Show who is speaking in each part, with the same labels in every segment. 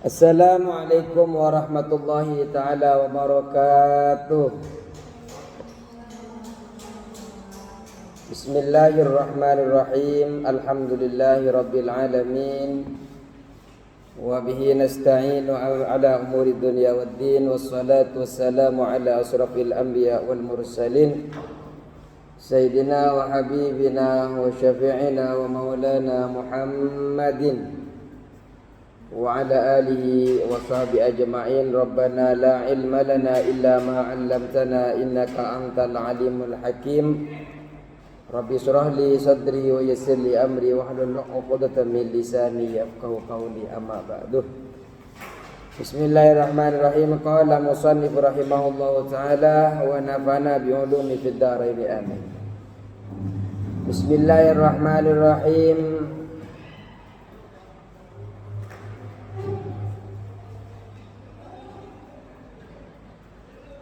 Speaker 1: Assalamualaikum warahmatullahi ta'ala wabarakatuh. Bismillahirrahmanirrahim. Alhamdulillahi rabbil alamin. Wabihi nasta'inu ala umuri dunya waddin. Wassalatu wassalamu ala asrafil anbiya wal mursalin, Sayyidina wa habibina wa syafi'ina wa maulana Muhammadin wa ala alihi wa sahbihi ajma'in. Rabbana la ilma lana illa ma 'allamtana innaka antal alimul hakim. Rabbi shrah li sadri wa yassir li amri wahlul 'uqdatam min lisani yafqahu qawli, amma ba'du. Bismillahirrahmanirrahim. Qala musannif rahimahullahu ta'ala wa nafa'ana bi ulumi fid dharain, amin. Bismillahirrahmanirrahim.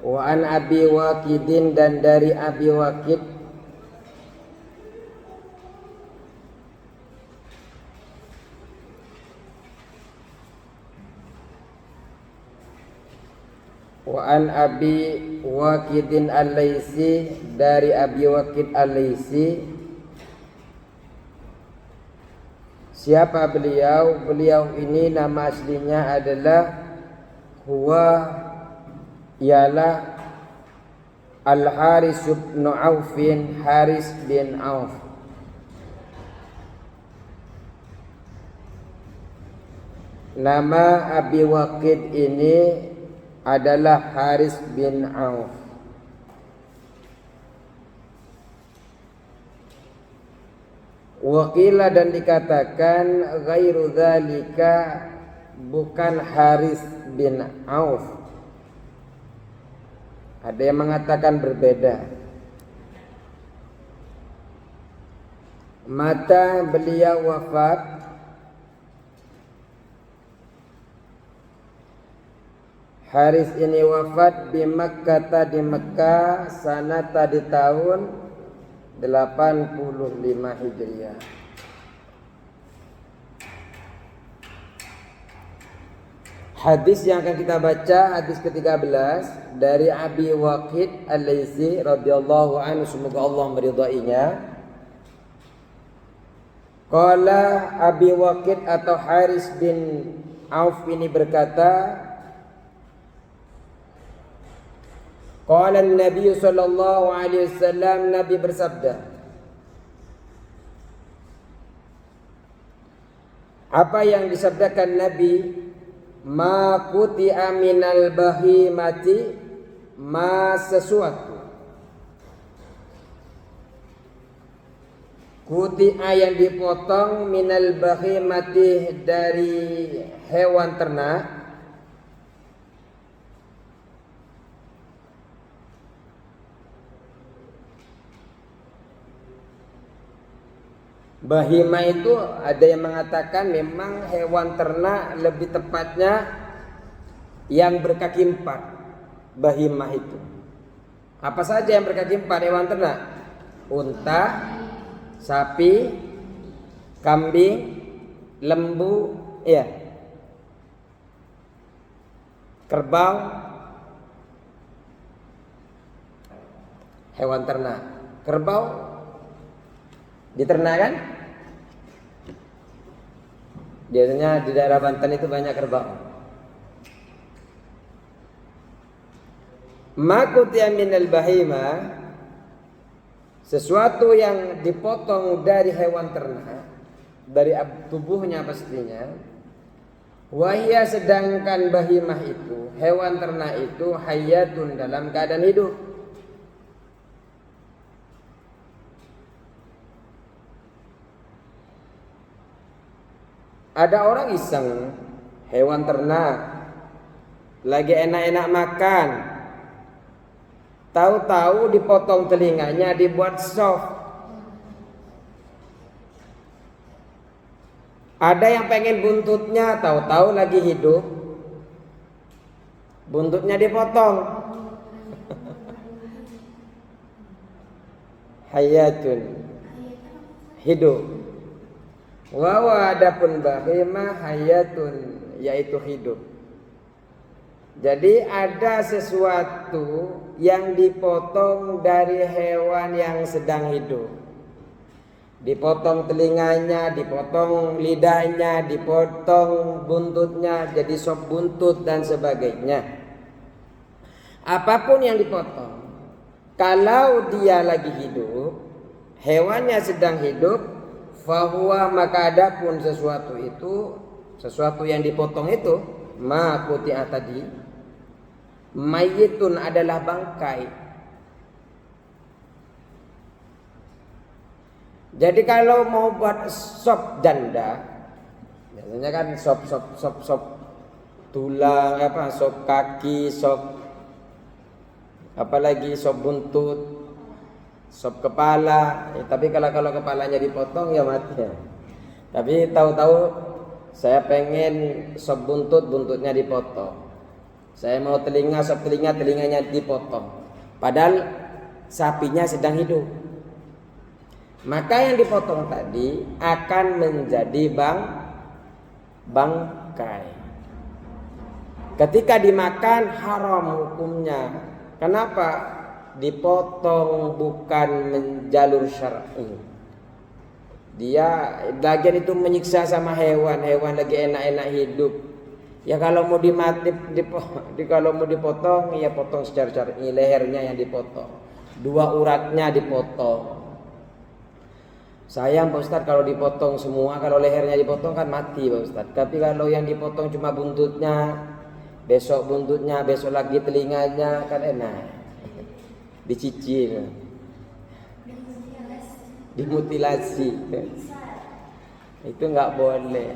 Speaker 1: Wa an Abi Waqidin, dan dari Abi Waqid wa an Abi Waqidin al-Laitsi, dari Abi Waqid al-Laitsi. Siapa beliau? Beliau ini nama aslinya adalah ialah Al-Haris bin Aufin, Haris bin Auf. Nama Abi Waqid ini adalah Haris bin Auf. Waqila, dan dikatakan ghairu dzalika, bukan Haris bin Auf. Ada yang mengatakan berbeda. Mata beliau wafat Haris ini wafat di Makkah, di Mekah, sanata di tahun 85 Hijriah. Hadis yang akan kita baca, hadis ke-13 dari Abi Waqid al-Laitsi radhiyallahu anhu, semoga Allah meridainya. Qala Abi Waqid atau Haris bin Auf ini berkata, qala Nabi sallallahu alaihi wasallam, Nabi bersabda. Apa yang disabdakan Nabi? Ma kuti'a minal bahimati, ma sesuatu. Kuti'a yang dipotong, minal bahimati dari hewan ternak. Bahima itu ada yang mengatakan memang hewan ternak, lebih tepatnya yang berkaki empat. Bahimah itu apa saja yang berkaki empat hewan ternak? Unta, sapi, kambing, lembu, ya, kerbau, hewan ternak. Kerbau diternak kan? Biasanya di daerah Banten itu banyak kerbau. Makutia minal bahima, sesuatu yang dipotong dari hewan ternak, dari tubuhnya pastinya. Wahia, sedangkan bahimah itu, hewan ternak itu, hayatun, dalam keadaan hidup. Ada orang iseng, hewan ternak lagi enak-enak makan, tahu-tahu dipotong telinganya, dibuat soft. Ada yang pengen buntutnya, tahu-tahu lagi hidup, buntutnya dipotong. Hayatun, hidup. Wa adapun bahimah hayatun, yaitu hidup. Jadi ada sesuatu yang dipotong dari hewan yang sedang hidup. Dipotong telinganya, dipotong lidahnya, dipotong buntutnya jadi sop buntut dan sebagainya. Apapun yang dipotong, kalau dia lagi hidup, hewannya sedang hidup, fahuwa, maka adapun sesuatu yang dipotong itu, ma quti'a tadi, mayyitun adalah bangkai. Jadi kalau mau buat sop janda, biasanya kan sop tulang, sop kaki, sop apalagi sop buntut, sop kepala. Tapi kalau kepalanya dipotong ya mati. Tapi tahu-tahu saya pengen sop buntut, buntutnya dipotong. Saya mau telinga, sop telinga, telinganya dipotong. Padahal sapinya sedang hidup. Maka yang dipotong tadi akan menjadi bangkai. Ketika dimakan haram hukumnya. Kenapa? Dipotong bukan menjalur syar'i. Dia bagian itu menyiksa sama hewan lagi enak-enak hidup. Ya kalau mau kalau mau dipotong ya potong secara syar'i, lehernya yang dipotong. 2 uratnya dipotong. Sayang Pak Ustadz kalau dipotong semua, kalau lehernya dipotong kan mati Pak Ustadz. Tapi kalau yang dipotong cuma buntutnya, besok buntutnya, besok lagi telinganya, kan enak. Dicicil, dimutilasi. Itu nggak boleh.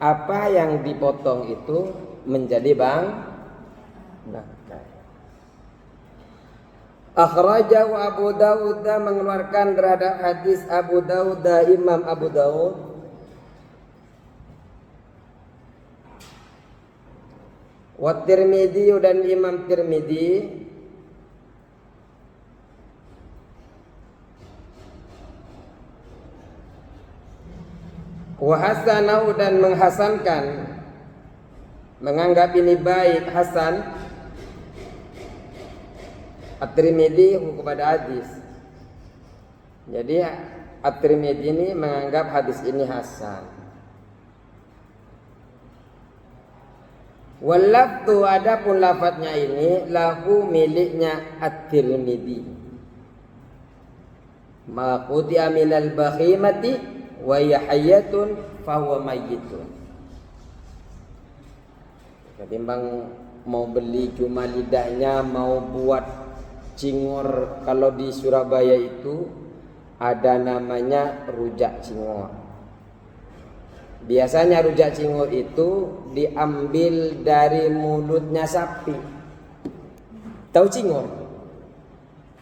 Speaker 1: Apa yang dipotong itu menjadi bangkai. Akhrajahu Abu Dawud, mengeluarkan terhadap hadis Abu Dawud, Imam Abu Dawud. Wa Tirmidzi, dan Imam Tirmidzi. Wa hasanahu, dan menghasankan, menganggap ini baik, hasan, At-Tirmidzi kepada hadis. Jadi At-Tirmidzi ini menganggap hadis ini hasan. Wallaftu, adapun lafadznya ini lahu, miliknya At-Tirmidzi. Ma quti'a minal bakhimati wa yahyatun fahuwa mayyitun. Ketimbang mau beli cuma lidahnya, mau buat cingur, kalau di Surabaya itu ada namanya rujak cingur. Biasanya rujak cingur itu diambil dari mulutnya sapi. Tahu cingur?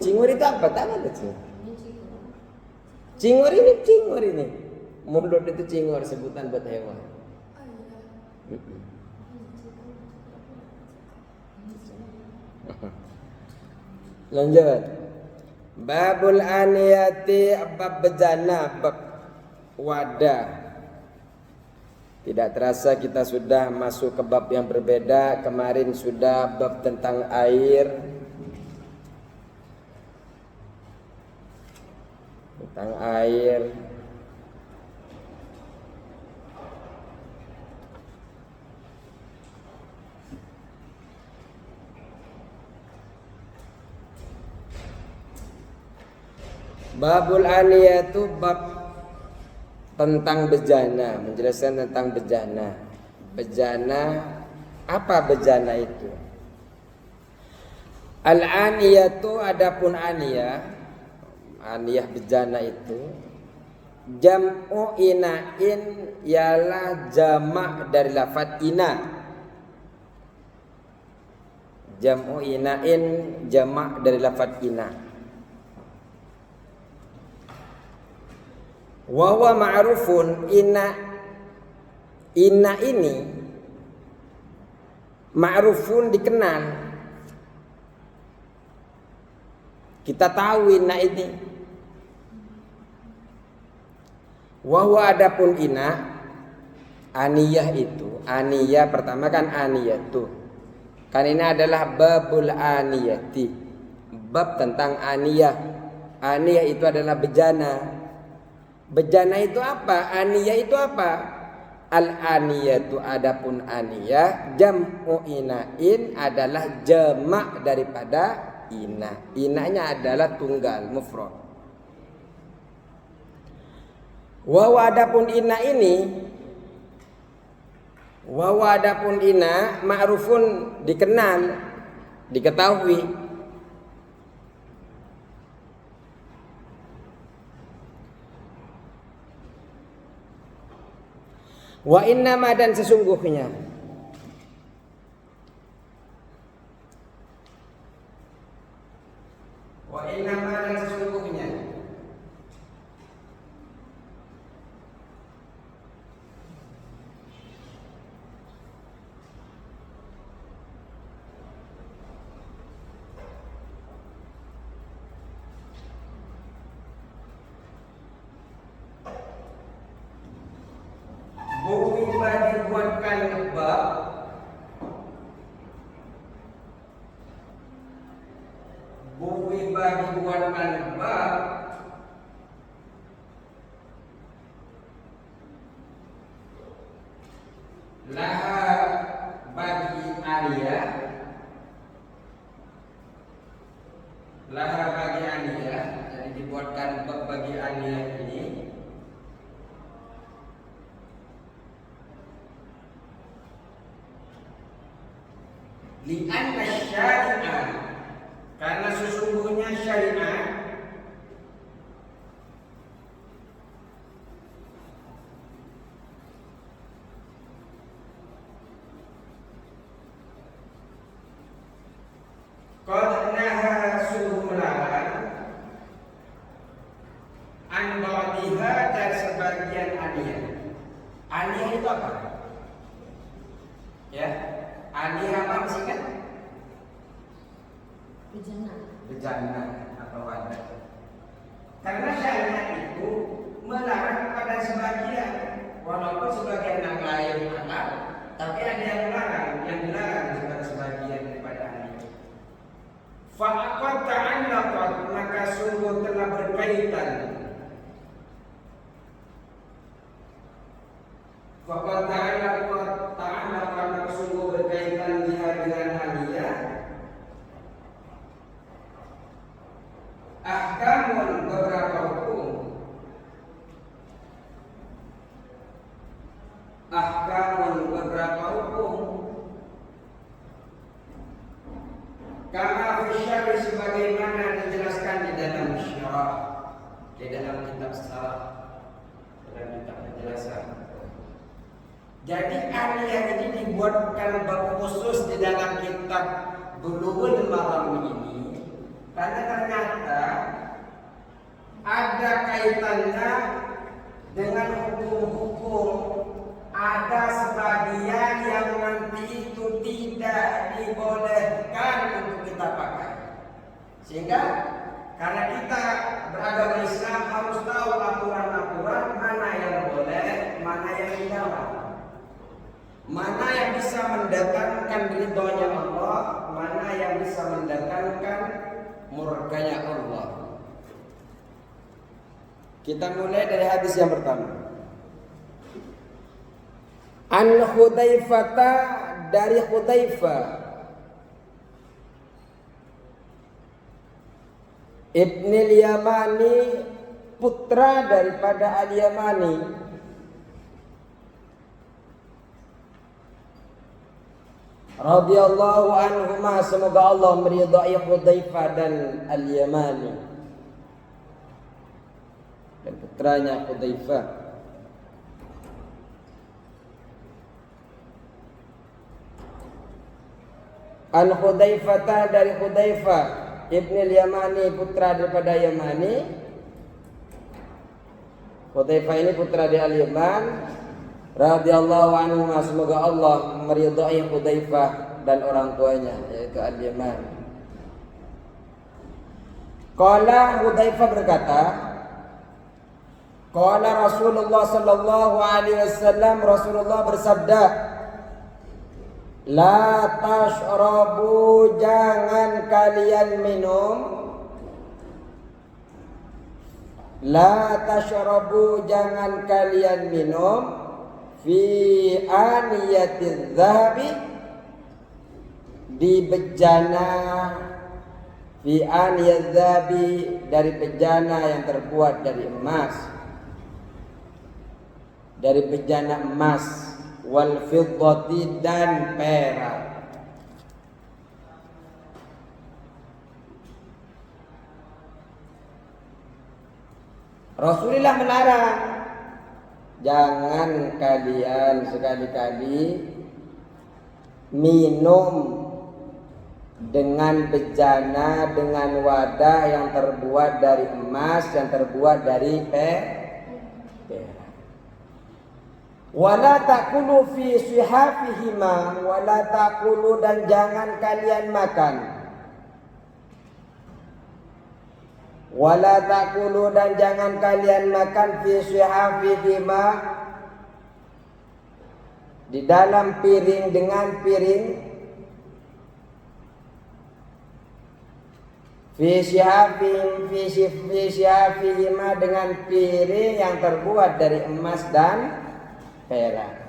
Speaker 1: Cingur itu apa? Tahu ada cingur? Cingur ini. Mulut itu cingur, sebutan buat hewan. Lanjut. Babul aniyati, bab bejana, bab wadah. Tidak terasa kita sudah masuk ke bab yang berbeda. Kemarin sudah bab tentang air, Babul aniyatu, bab tentang bejana, menjelaskan tentang bejana. Bejana, apa bejana itu? Al-aniyatu, adapun aniyah bejana itu jam'u ina'in, ialah jamak dari lafaz ina. Jam'u ina'in, jamak dari lafaz ina. Wa huwa ma'rufun, ina ini ma'rufun, dikenal. Kita tahu ina ini. Wa huwa, adapun ina Aniyah pertama kan aniyatu. Kan ini adalah babul aniyati. Bab tentang aniyah. Aniyah itu adalah bejana. Bejana itu apa? Aniyah itu apa? Al-aniyatu adapun aniyah jam'u ina'in adalah jamak daripada ina. Inanya adalah tunggal mufrad. Wa adapun ina ini adapun ina ma'rufun dikenal, diketahui. Wa innama dan sesungguhnya Wa innama dan sesungguhnya buwiba dibuatkan bab laha bagi aliyah jadi dibuatkan bab bagi aliyah ini li'anna syari'ah karena sesungguhnya syariat qad naha sungguh melarang an ba'diha dari sebagian aniyah. Aniyah itu apa? Ya, aniyah apa sih kan? Bejana atau wadah. Karena syariat itu melarang pada sebagian, walaupun sebagian yang lain halal, tapi ada yang dilarang pada sebagian daripada aniyah. Fa'aqad ta'allaqat maka sungguh telah berkaitan. Fa'aqad ta'allaqat maka sungguh berkaitan dengan aliyah. Ahkamun beberapa hukum. Kama fisyari sebagaimana dijelaskan di dalam syarah, di dalam kitab syarah, dalam kitab penjelasan. Jadi aliyah ini dibuatkan bab khusus di dalam kitab Bulughul Maram ini karena ternyata ada kaitannya dengan hukum-hukum. Ada sebagian yang nanti itu tidak dibolehkan untuk kita pakai. Sehingga karena kita beragama Islam harus tahu aturan-aturan mana yang boleh, mana yang tidak. Mana yang bisa mendatangkan ridhonya Allah, mana yang bisa mendatangkan murkanya Allah. Kita mulai dari hadis yang pertama. An Hudzaifah dari Hudzaifah Ibnil Yamani putra daripada Al-Yamani radhiyallahu anhuma, semoga Allah meridai Hudzaifah dan Al-Yamani dan putranya Hudzaifah. An Hudzaifah dari Hudzaifah Ibnil Yamani putra daripada Yamani. Hudzaifah ini putra dari Al-Yaman radhiyallahu anhu, semoga Allah meridai Hudzaifah dan orang tuanya yaitu Al-Yaman. Qala Hudzaifah berkata, Qala Rasulullah sallallahu alaihi wasallam, Rasulullah bersabda, la tashrabu, jangan kalian minum, la tashrabu, jangan kalian minum, fi aniyatiz zahabi, di bejana, fi aniyatiz zahabi, dari bejana yang terbuat dari emas, dari bejana emas, wal fiddati, dan perak. Rasulullah melarang, jangan kalian sekali-kali minum dengan bejana, dengan wadah yang terbuat dari emas, yang terbuat dari perak. Wala taqulu fi sihafihima, wala taqulu, dan jangan kalian makan. Wala taqulu, dan jangan kalian makan fi sihafihima, di dalam piring, dengan piring, fi sihafihima, dengan piring yang terbuat dari emas dan perak.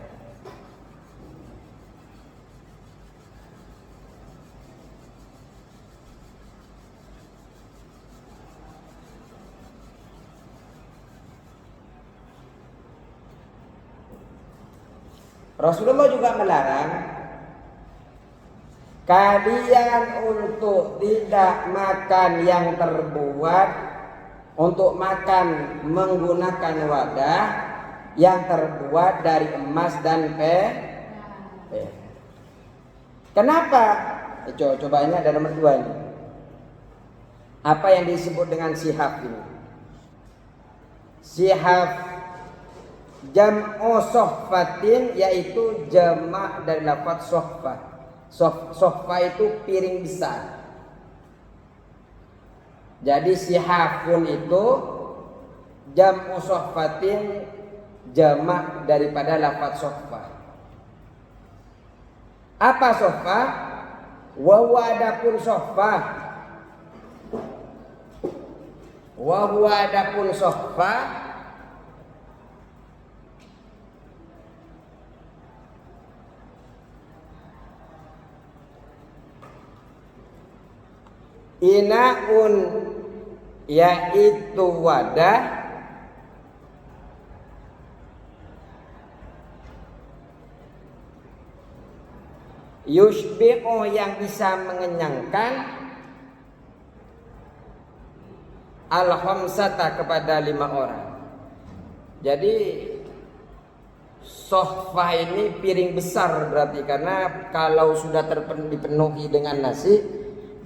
Speaker 1: Rasulullah juga melarang kalian untuk tidak makan yang terbuat, untuk makan menggunakan wadah yang terbuat dari emas dan perak. Kenapa? Coba ini ada nomor 2 ini. Apa yang disebut dengan sihaf ini? Sihaf jam'u sohfatin, yaitu jamak dari lafaz sohfah. Sohfah itu piring besar. Jadi sihafun itu jam'u sohfatin, jamak daripada lafaz sohfah. Apa sohfah? Wa adapun sohfah, wa adapun sohfah, inaun, yaitu wadah, yushbi'u, yang bisa mengenyangkan, al-khamsata, kepada 5 orang. Jadi sohfah ini piring besar berarti, karena kalau sudah dipenuhi dengan nasi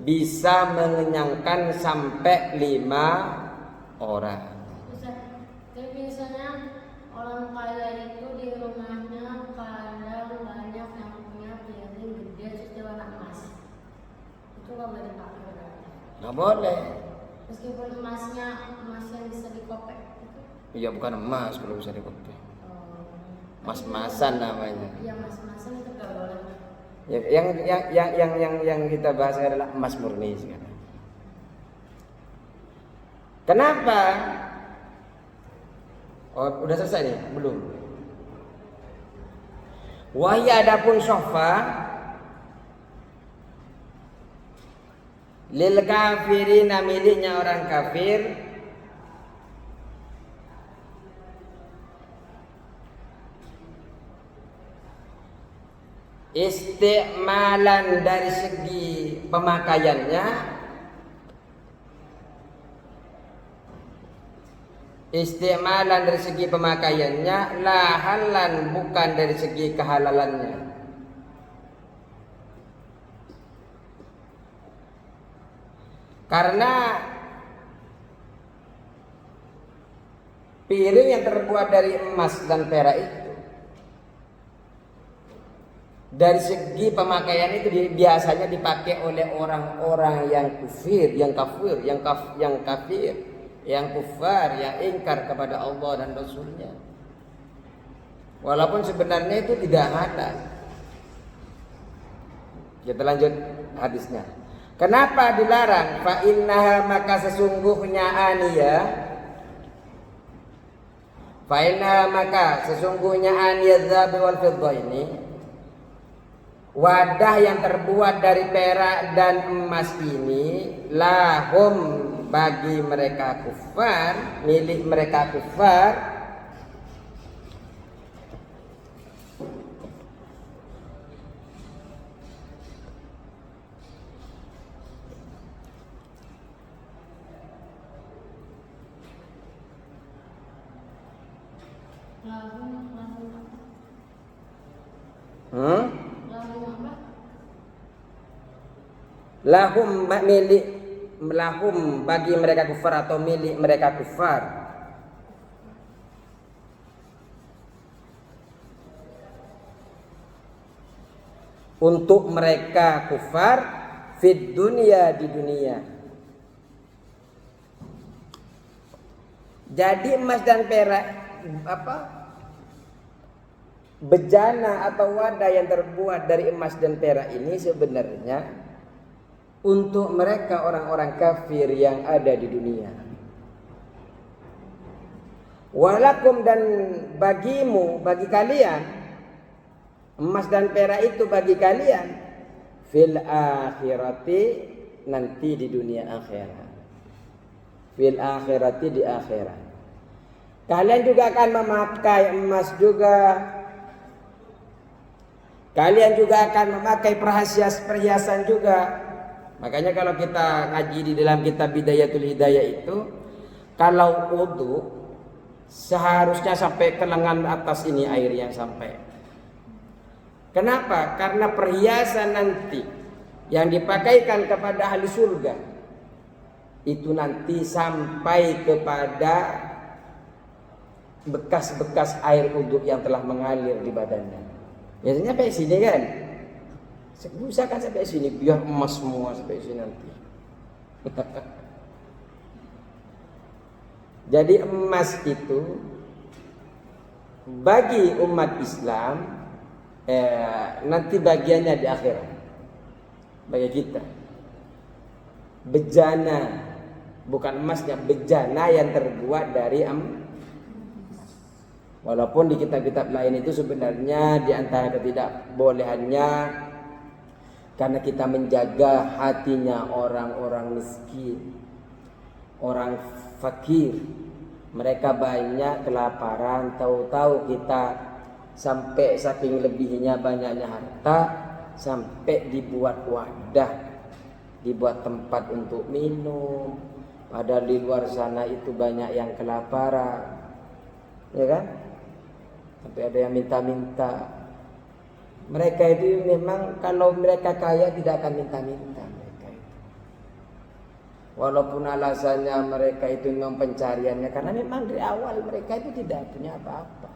Speaker 1: bisa mengenyangkan sampai 5 orang.
Speaker 2: Jadi biasanya orang kaya itu di rumahnya kadang banyak yang punya piring gede terus warna emas. Itu nggak boleh dipakai berarti.
Speaker 1: Nggak boleh.
Speaker 2: Meskipun emasnya emas yang bisa dikopek.
Speaker 1: Iya, bukan emas kalau bisa dikopek. Mas-masan namanya.
Speaker 2: Iya, mas-masan itu nggak boleh.
Speaker 1: Yang kita bahas adalah emas murni sekarang. Kenapa? Oh, udah selesai nih? Belum. Wahya adapun sofa lil kafirin, miliknya orang kafir, istimalan, dari segi pemakaiannya, istimalan dari segi pemakaiannya, la halan, bukan dari segi kehalalannya. Karena piring yang terbuat dari emas dan perak itu, dari segi pemakaian itu biasanya dipakai oleh orang-orang yang kafir, yang kufar, yang ingkar kepada Allah dan Rasulnya. Walaupun sebenarnya itu tidak halal. Kita lanjut hadisnya. Kenapa dilarang? Fa innaha, maka sesungguhnya aniyah. Fa innaha, maka sesungguhnya aniyah dzahab wal fiddah ini, wadah yang terbuat dari perak dan emas ini, lahum, bagi mereka kufar, milik mereka kufar,
Speaker 2: Lahum apa? Lahum apa?
Speaker 1: Lahum milik, lahum bagi mereka kufar atau milik mereka kufar. Untuk mereka kufar fid dunia, di dunia. Jadi emas dan perak bejana atau wadah yang terbuat dari emas dan perak ini sebenarnya untuk mereka orang-orang kafir yang ada di dunia. Walakum, dan bagimu, bagi kalian, emas dan perak itu bagi kalian fil akhirati, nanti di dunia akhirat. Fil akhirati, di akhirat. Kalian juga akan memakai emas juga. Kalian juga akan memakai perhiasan juga. Makanya kalau kita ngaji di dalam kitab Bidayatul Hidayah itu, kalau wudu seharusnya sampai ke lengan atas ini air yang sampai. Kenapa? Karena perhiasan nanti yang dipakaikan kepada ahli surga itu nanti sampai kepada bekas-bekas air wudu yang telah mengalir di badannya. Biasanya sampai sini kan, usahakan sampai sini biar emas semua sampai sini nanti. Jadi emas itu bagi umat Islam nanti bagiannya di akhirat bagi kita. Bejana, bukan emasnya, bejana yang terbuat dari walaupun di kitab-kitab lain itu sebenarnya di antara ketidakbolehannya karena kita menjaga hatinya orang-orang miskin, orang fakir. Mereka banyak kelaparan, tahu-tahu kita sampai saking lebihnya banyaknya harta, sampai dibuat wadah, dibuat tempat untuk minum. Padahal di luar sana itu banyak yang kelaparan, ya kan? Sampai ada yang minta-minta. Mereka itu memang kalau mereka kaya tidak akan minta-minta mereka itu. Walaupun alasannya mereka itu memang pencariannya, karena memang dari awal mereka itu tidak punya apa-apa.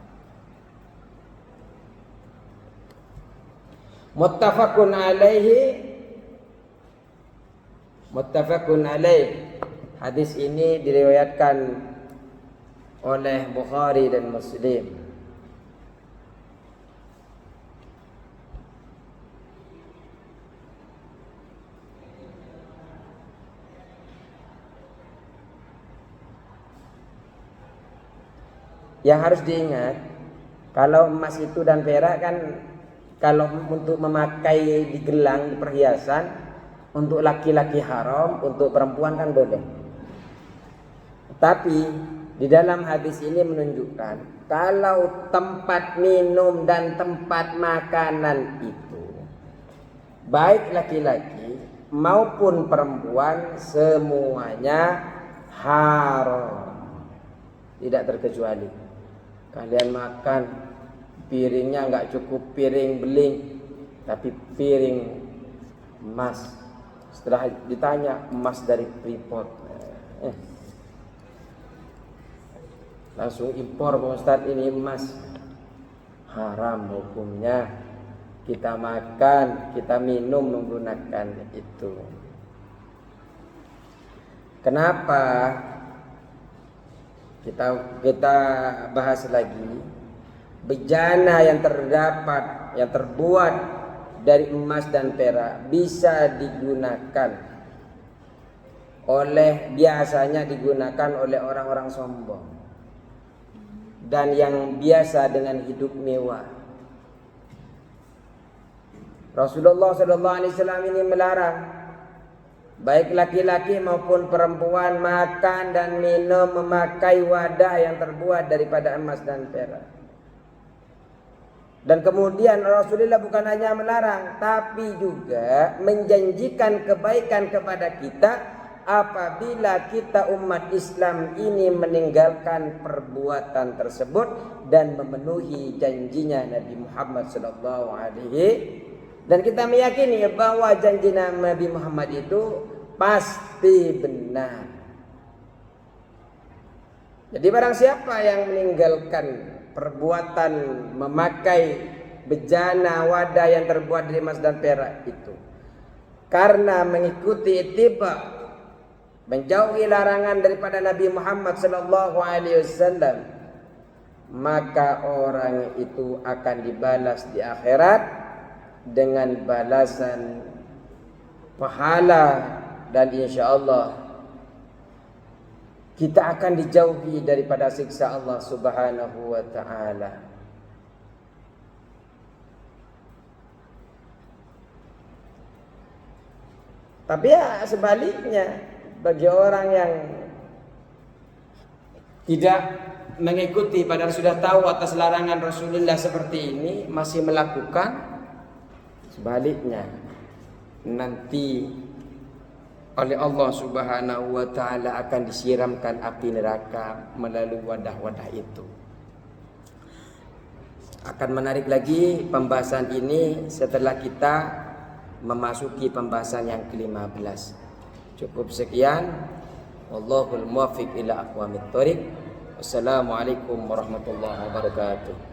Speaker 1: Muttafaqun alaih. Hadis ini diriwayatkan oleh Bukhari dan Muslim. Yang harus diingat, kalau emas itu dan perak kan, kalau untuk memakai di gelang, di perhiasan, untuk laki-laki haram, untuk perempuan kan boleh. Tapi di dalam hadis ini menunjukkan kalau tempat minum dan tempat makanan itu baik laki-laki maupun perempuan semuanya haram, tidak terkecuali. Kalian makan piringnya nggak cukup piring beling, tapi piring emas. Setelah ditanya emas dari Freeport, langsung impor Pak Ustadz, ini emas. Haram hukumnya. Kita makan, kita minum menggunakan itu. Kenapa? Kita bahas lagi. Bejana yang terbuat dari emas dan perak biasanya digunakan oleh orang-orang sombong dan yang biasa dengan hidup mewah. Rasulullah SAW ini melarang baik laki-laki maupun perempuan makan dan minum memakai wadah yang terbuat daripada emas dan perak. Dan kemudian Rasulullah bukan hanya melarang, tapi juga menjanjikan kebaikan kepada kita apabila kita umat Islam ini meninggalkan perbuatan tersebut dan memenuhi janjinya Nabi Muhammad SAW. Dan kita meyakini bahwa janji Nabi Muhammad itu pasti benar. Jadi barang siapa yang meninggalkan perbuatan memakai bejana wadah yang terbuat dari emas dan perak itu karena mengikuti ittiba, menjauhi larangan daripada Nabi Muhammad SAW, maka orang itu akan dibalas di akhirat dengan balasan pahala, dan insyaallah kita akan dijauhi daripada siksa Allah Subhanahu wa ta'ala. Tapi ya sebaliknya, bagi orang yang tidak mengikuti padahal sudah tahu atas larangan Rasulullah seperti ini masih melakukan, sebaliknya nanti oleh Allah Subhanahu wa ta'ala akan disiramkan api neraka melalui wadah-wadah itu. Akan menarik lagi pembahasan ini setelah kita memasuki pembahasan yang ke-15. Cukup sekian. Wallahul muwaffiq ila aqwamit thoriq. Wassalamualaikum warahmatullahi wabarakatuh.